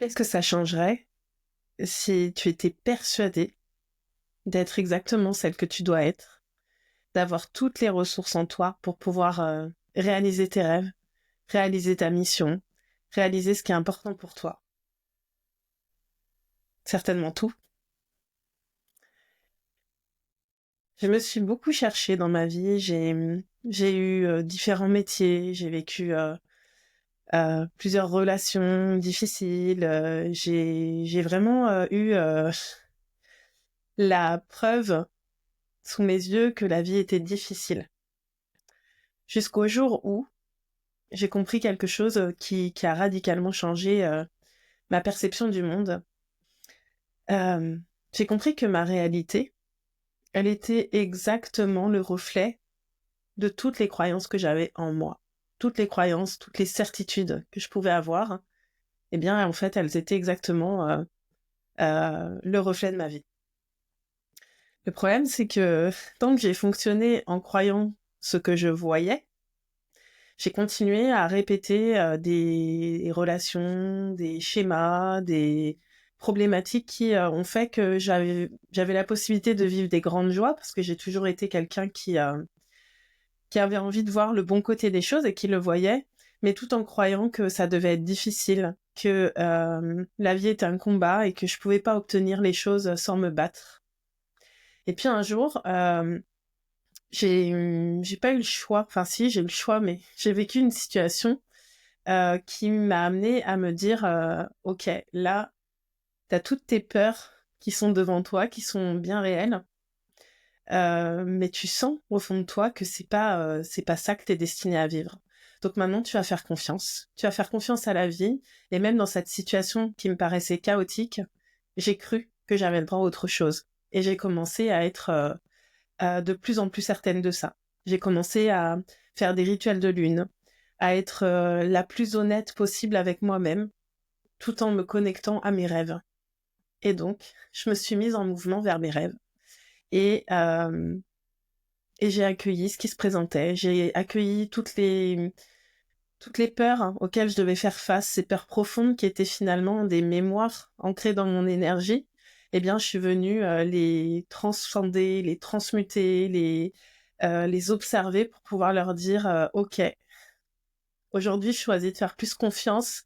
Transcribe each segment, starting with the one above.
Qu'est-ce que ça changerait si tu étais persuadée d'être exactement celle que tu dois être, d'avoir toutes les ressources en toi pour pouvoir réaliser tes rêves, réaliser ta mission, réaliser ce qui est important pour toi? Certainement tout. Je me suis beaucoup cherchée dans ma vie. J'ai eu différents métiers. J'ai vécu plusieurs relations difficiles. J'ai vraiment eu la preuve sous mes yeux que la vie était difficile. Jusqu'au jour où j'ai compris quelque chose qui a radicalement changé ma perception du monde. Euh, j'ai compris que ma réalité, elle était exactement le reflet de toutes les croyances que j'avais en moi. Toutes les croyances, toutes les certitudes que je pouvais avoir, eh bien, en fait, elles étaient exactement le reflet de ma vie. Le problème, c'est que tant que j'ai fonctionné en croyant ce que je voyais, j'ai continué à répéter des relations, des schémas, des problématiques qui ont fait que j'avais la possibilité de vivre des grandes joies parce que j'ai toujours été quelqu'un qui avait envie de voir le bon côté des choses et qui le voyait, mais tout en croyant que ça devait être difficile, que la vie était un combat et que je pouvais pas obtenir les choses sans me battre. Et puis un jour, j'ai pas eu le choix, enfin si, j'ai eu le choix, mais j'ai vécu une situation qui m'a amené à me dire ok, là, t'as toutes tes peurs qui sont devant toi, qui sont bien réelles, mais tu sens au fond de toi que c'est pas ça que t'es destiné à vivre. Donc maintenant, tu vas faire confiance. Tu vas faire confiance à la vie, et même dans cette situation qui me paraissait chaotique, j'ai cru que j'avais le droit à autre chose. Et j'ai commencé à être de plus en plus certaine de ça. J'ai commencé à faire des rituels de lune, à être la plus honnête possible avec moi-même, tout en me connectant à mes rêves. Et donc, je me suis mise en mouvement vers mes rêves. Et, euh, et j'ai accueilli ce qui se présentait. J'ai accueilli toutes les peurs auxquelles je devais faire face, ces peurs profondes qui étaient finalement des mémoires ancrées dans mon énergie. Eh bien, je suis venue les transcender, les transmuter, les observer pour pouvoir leur dire ok, aujourd'hui, je choisis de faire plus confiance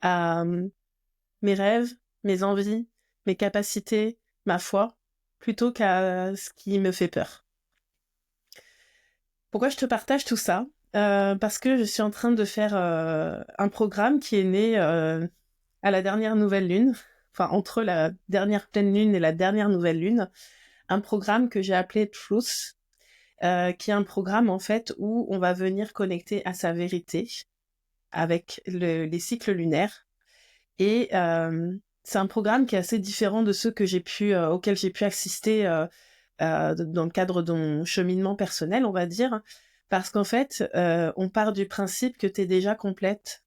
à mes rêves, mes envies, mes capacités, ma foi, plutôt qu'à ce qui me fait peur. Pourquoi je te partage tout ça? Parce que je suis en train de faire un programme qui est né à la dernière nouvelle lune, enfin entre la dernière pleine lune et la dernière nouvelle lune, un programme que j'ai appelé Truth, qui est un programme en fait où on va venir connecter à sa vérité avec les cycles lunaires. Et c'est un programme qui est assez différent de ceux que auxquels j'ai pu assister dans le cadre de mon cheminement personnel, on va dire, parce qu'en fait, on part du principe que t'es déjà complète,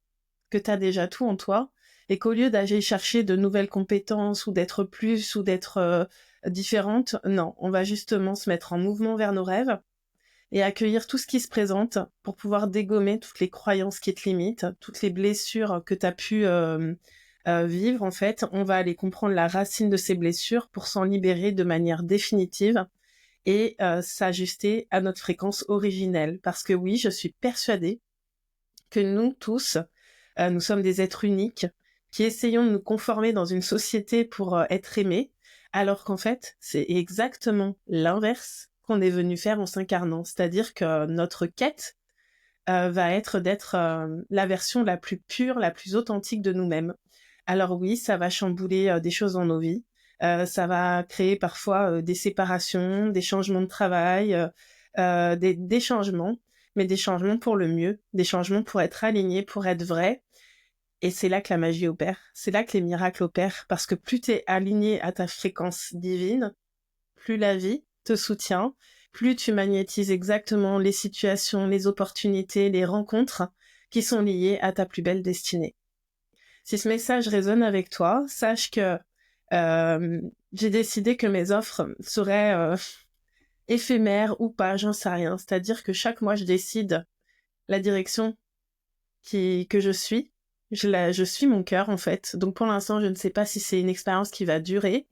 que t'as déjà tout en toi, et qu'au lieu d'aller chercher de nouvelles compétences ou d'être plus ou d'être différente, non, on va justement se mettre en mouvement vers nos rêves et accueillir tout ce qui se présente pour pouvoir dégommer toutes les croyances qui te limitent, toutes les blessures que t'as pu vivre. En fait, on va aller comprendre la racine de ces blessures pour s'en libérer de manière définitive et s'ajuster à notre fréquence originelle. Parce que oui, je suis persuadée que nous tous, nous sommes des êtres uniques qui essayons de nous conformer dans une société pour être aimés, alors qu'en fait, c'est exactement l'inverse qu'on est venu faire en s'incarnant. C'est-à-dire que notre quête va être d'être la version la plus pure, la plus authentique de nous-mêmes. Alors oui, ça va chambouler des choses dans nos vies. Ça va créer parfois des séparations, des changements de travail, des changements, mais des changements pour le mieux, des changements pour être alignés, pour être vrai. Et c'est là que la magie opère, c'est là que les miracles opèrent, parce que plus tu es aligné à ta fréquence divine, plus la vie te soutient, plus tu magnétises exactement les situations, les opportunités, les rencontres qui sont liées à ta plus belle destinée. Si ce message résonne avec toi, sache que j'ai décidé que mes offres seraient éphémères ou pas, j'en sais rien. C'est-à-dire que chaque mois, je décide la direction que je suis. Je suis mon cœur, en fait. Donc, pour l'instant, je ne sais pas si c'est une expérience qui va durer.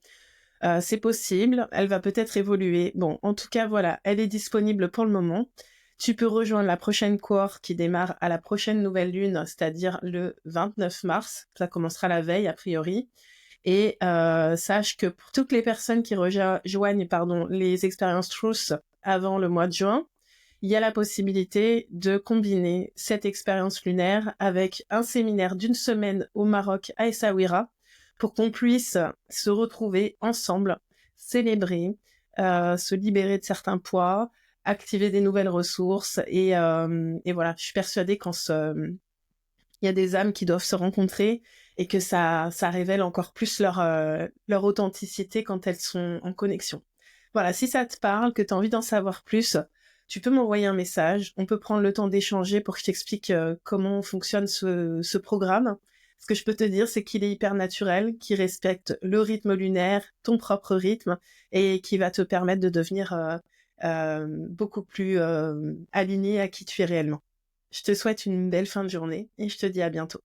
C'est possible, elle va peut-être évoluer. Bon, en tout cas, voilà, elle est disponible pour le moment. Tu peux rejoindre la prochaine cohorte qui démarre à la prochaine nouvelle lune, c'est-à-dire le 29 mars. Ça commencera la veille, a priori. Et sache que pour toutes les personnes qui rejoignent les expériences Truth avant le mois de juin, il y a la possibilité de combiner cette expérience lunaire avec un séminaire d'une semaine au Maroc à Essaouira pour qu'on puisse se retrouver ensemble, célébrer, se libérer de certains poids, activer des nouvelles ressources et voilà, je suis persuadée il y a des âmes qui doivent se rencontrer et que ça révèle encore plus leur authenticité quand elles sont en connexion. Voilà, si ça te parle, que tu as envie d'en savoir plus, tu peux m'envoyer un message. On peut prendre le temps d'échanger pour que je t'explique comment fonctionne ce programme. Ce que je peux te dire, c'est qu'il est hyper naturel, qu'il respecte le rythme lunaire, ton propre rythme, et qui va te permettre de devenir beaucoup plus aligné à qui tu es réellement. Je te souhaite une belle fin de journée et je te dis à bientôt.